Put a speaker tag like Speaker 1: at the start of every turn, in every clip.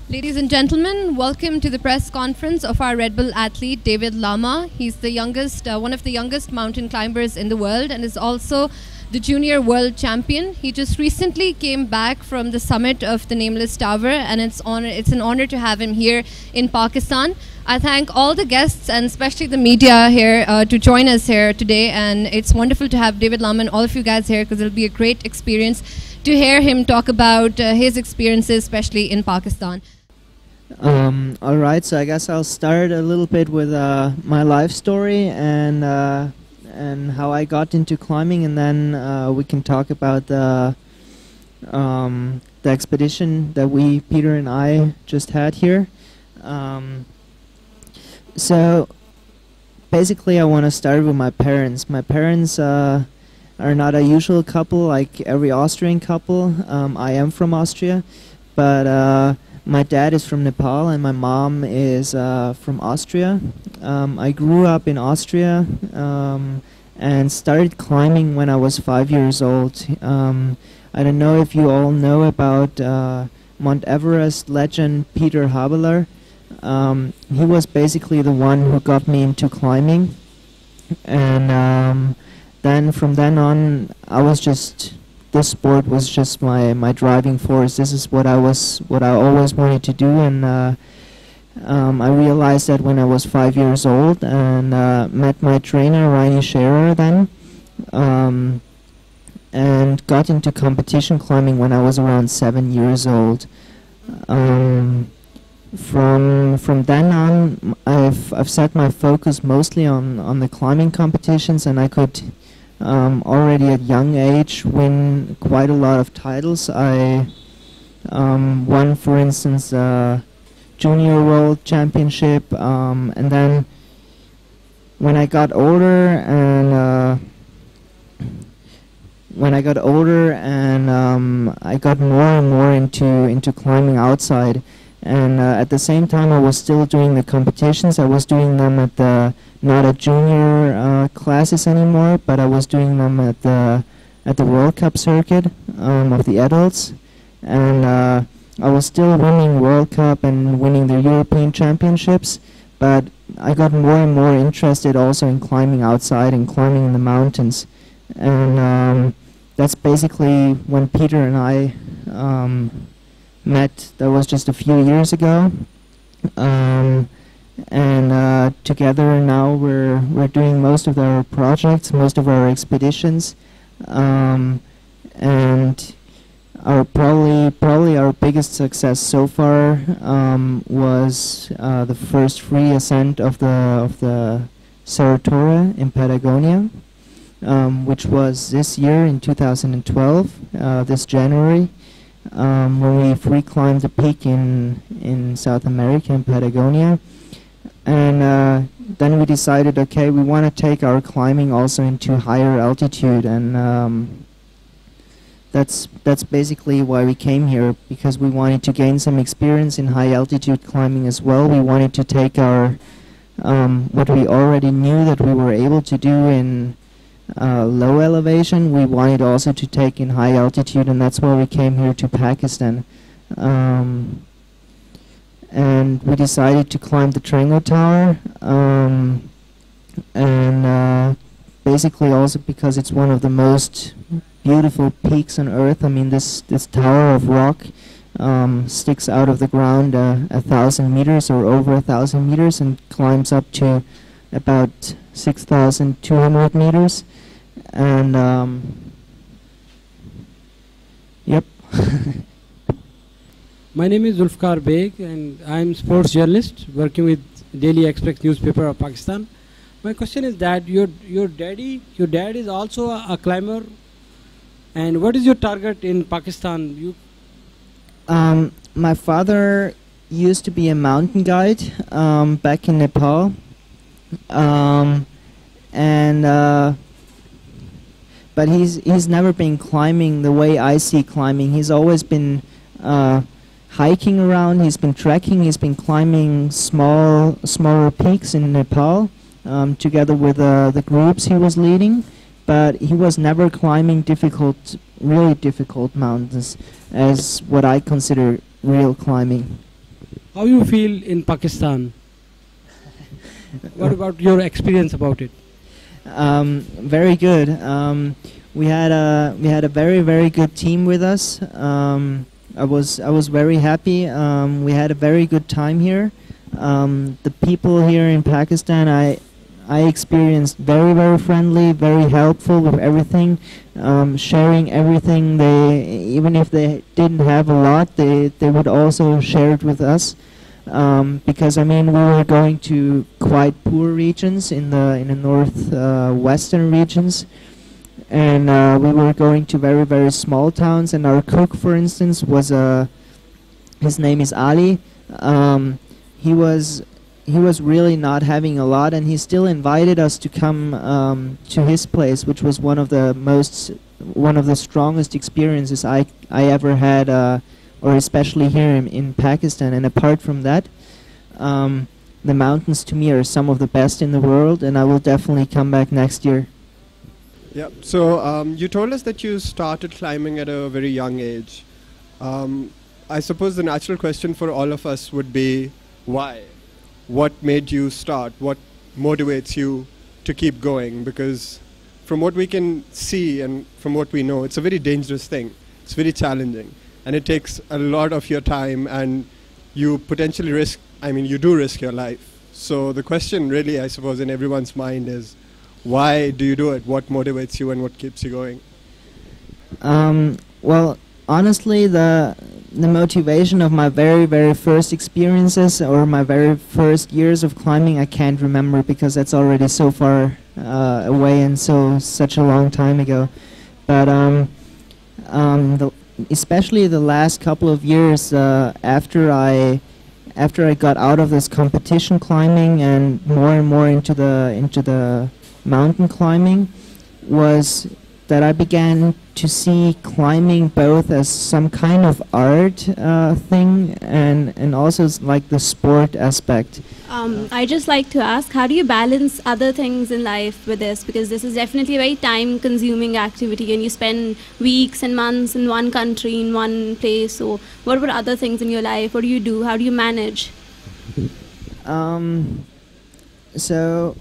Speaker 1: Ladies and gentlemen, welcome to the press conference of our Red Bull athlete, David Lama. He's the youngest, one of the youngest mountain climbers in the world and is also the junior world champion. He just recently came back from the summit of the Nameless Tower, and it's an honor to have him here in Pakistan. I thank all the guests and especially the media here to join us here today, and it's wonderful to have David Lama and all of you guys here because it'll be a great experience to hear him talk about his experiences, especially in Pakistan.
Speaker 2: All right, so I guess I'll start a little bit with my life story and how I got into climbing, and then we can talk about the expedition that Peter and I just had here. So basically, I want to start with my parents. My parents are not a usual couple like every Austrian couple. I am from Austria, but my dad is from Nepal and my mom is from Austria. I grew up in Austria and started climbing when I was 5 years old. I don't know if you all know about Mount Everest legend Peter Habeler. He was basically the one who got me into climbing, and then from then on this sport was just my driving force. This is what I always wanted to do, and I realized that when I was 5 years old, and met my trainer Reini Scherer then, and got into competition climbing when I was around 7 years old. From then on, I've set my focus mostly on the climbing competitions, and I could already at young age win quite a lot of titles. I won, for instance, junior world championship, and then when I got older and I got more and more into climbing outside. And at the same time, I was still doing the competitions. I was doing them at not at junior classes anymore, but I was doing them at the World Cup circuit of the adults. And I was still winning World Cup and winning the European Championships, but I got more and more interested also in climbing outside and climbing in the mountains. And that's basically when Peter and I met. That was just a few years ago, and together now we're doing most of our projects, most of our expeditions, and our probably our biggest success so far was the first free ascent of the Cerro Torre in Patagonia, which was this year in 2012, this January. When we free climbed the peak in South America, in Patagonia, and then we decided, okay, we want to take our climbing also into higher altitude, and that's basically why we came here, because we wanted to gain some experience in high altitude climbing as well. We wanted to take our what we already knew that we were able to do in low elevation, we wanted also to take in high altitude, and that's why we came here to Pakistan. And we decided to climb the Trango Tower, and basically also because it's one of the most beautiful peaks on earth. I mean, this tower of rock sticks out of the ground 1,000 meters or over 1,000 meters and climbs up to about 6,200 meters. And yep.
Speaker 3: My name is Zulfikar Beg, and I'm sports journalist working with Daily Express newspaper of Pakistan. My question is that your dad is also a climber, and what is your target in Pakistan?
Speaker 2: My father used to be a mountain guide back in Nepal, but he's never been climbing the way I see climbing. He's always been hiking around. He's been trekking. He's been climbing smaller peaks in Nepal together with the groups he was leading. But he was never climbing really difficult mountains as what I consider real climbing.
Speaker 3: How you feel in Pakistan? What about your experience about it?
Speaker 2: Very good. We had a very good team with us. I was very happy. We had a very good time here. The people here in Pakistan, I experienced very friendly, very helpful with everything, sharing everything. They, even if they didn't have a lot, they would also share it with us. Because I mean, we were going to quite poor regions in the north western regions, and we were going to very small towns. And our cook, for instance, was his name is Ali. He was really not having a lot, and he still invited us to come to his place, which was one of the strongest experiences I ever had, or especially here in Pakistan. And apart from that, the mountains to me are some of the best in the world, and I will definitely come back next year.
Speaker 4: Yeah. So you told us that you started climbing at a very young age. I suppose the natural question for all of us would be, why? What made you start? What motivates you to keep going? Because from what we can see and from what we know, it's a very dangerous thing. It's very challenging, and it takes a lot of your time, and you potentially risk, I mean, you do risk your life. So the question really, I suppose, in everyone's mind is, why do you do it? What motivates you and what keeps you going?
Speaker 2: Well, honestly, the motivation of my very first experiences, or my very first years of climbing, I can't remember, because that's already so far away and such a long time ago. But especially the last couple of years after I got out of this competition climbing and more into the mountain climbing, was that I began to see climbing both as some kind of art thing, and also like the sport aspect.
Speaker 5: I just like to ask, how do you balance other things in life with this? Because this is definitely a very time-consuming activity, and you spend weeks and months in one country, in one place. So what about other things in your life? What do you do? How do you manage?
Speaker 2: So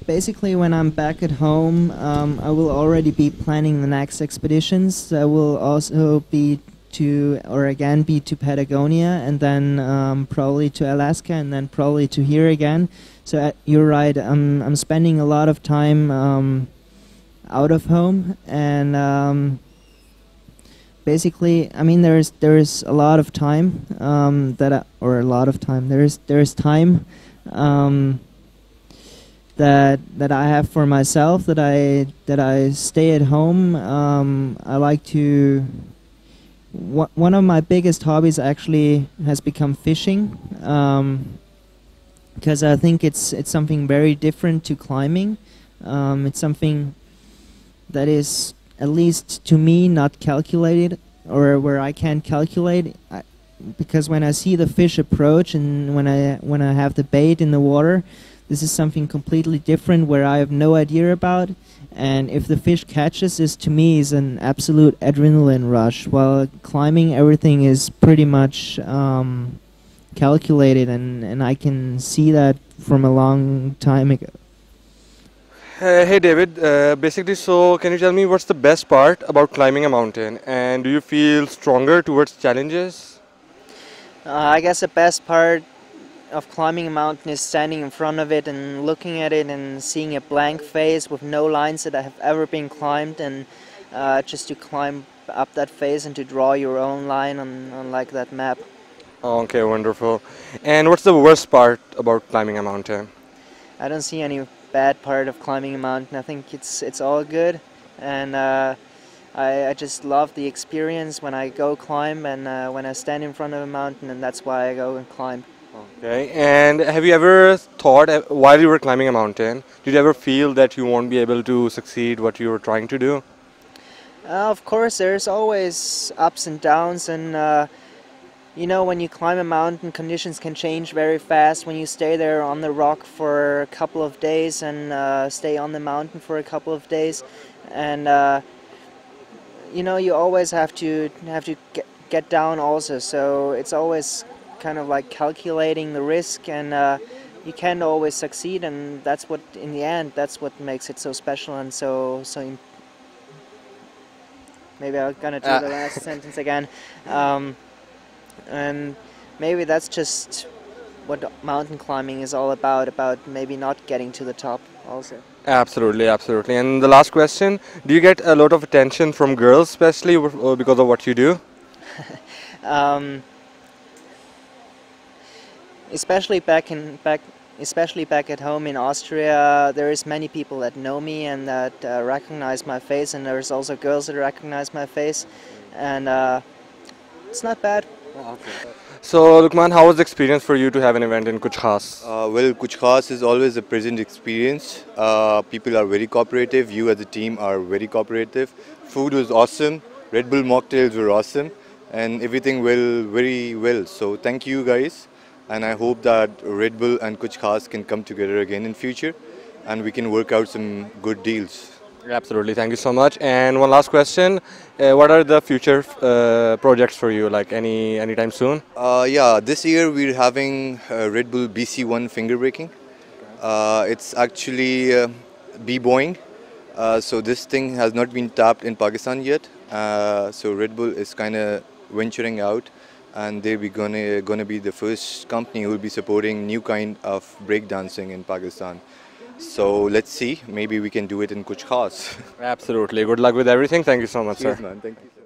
Speaker 2: basically, when I'm back at home, I will already be planning the next expeditions. I will also be to Patagonia, and then probably to Alaska, and then probably to here again. So you're right, I'm spending a lot of time out of home, and basically, I mean, there's a lot of time there's time that I have for myself, that I stay at home. I like to. One of my biggest hobbies actually has become fishing, because I think it's something very different to climbing. It's something that is, at least to me, not calculated, or where I can't calculate. Because when I see the fish approach, and when I have the bait in the water, this is something completely different, where I have no idea about. And if the fish catches, this to me is an absolute adrenaline rush. While climbing, everything is pretty much calculated, and I can see that from a long time ago.
Speaker 6: Hey David, basically, so can you tell me what's the best part about climbing a mountain, and do you feel stronger towards challenges?
Speaker 2: I guess the best part of climbing a mountain is standing in front of it and looking at it and seeing a blank face with no lines that have ever been climbed, and just to climb up that face and to draw your own line on like that map.
Speaker 6: Okay, wonderful. And what's the worst part about climbing a mountain?
Speaker 2: I don't see any bad part of climbing a mountain. I think it's all good, and I just love the experience when I go climb, and when I stand in front of a mountain, and that's why I go and climb.
Speaker 6: Okay, and have you ever thought, while you were climbing a mountain, did you ever feel that you won't be able to succeed what you were trying to do?
Speaker 2: Of course, there's always ups and downs, and you know, when you climb a mountain, conditions can change very fast. When you stay there on the rock for a couple of days, and stay on the mountain for a couple of days, and you know, you always have to get down also. So it's always kind of like calculating the risk, and you can't always succeed, and that's what, in the end, that's what makes it so special and maybe I'm gonna do the last sentence again, and maybe that's just what mountain climbing is all about maybe not getting to the top also.
Speaker 6: Absolutely, absolutely. And the last question, do you get a lot of attention from girls, especially because of what you do?
Speaker 2: Especially back at home in Austria, there is many people that know me and that recognize my face, and there's also girls that recognize my face, and it's not bad.
Speaker 6: So, Lukman, how was the experience for you to have an event in Kuch Khaas?
Speaker 7: Well, Kuch Khaas is always a pleasant experience. People are very cooperative. You as a team are very cooperative. Food was awesome. Red Bull mocktails were awesome, and everything went very well. So thank you guys, and I hope that Red Bull and Kuch Khaas can come together again in future, and we can work out some good deals.
Speaker 6: Absolutely, thank you so much. And one last question, what are the future projects for you, like anytime soon?
Speaker 7: Yeah, this year we're having Red Bull BC1 finger breaking. It's actually b-boying, so this thing has not been tapped in Pakistan yet. So Red Bull is kind of venturing out, and they're gonna be the first company who will be supporting new kind of breakdancing in Pakistan. So let's see, maybe we can do it in Kuch Khaas.
Speaker 6: Absolutely, good luck with everything. Thank you so much,
Speaker 7: Cheers,
Speaker 6: sir.
Speaker 7: man. Thank you.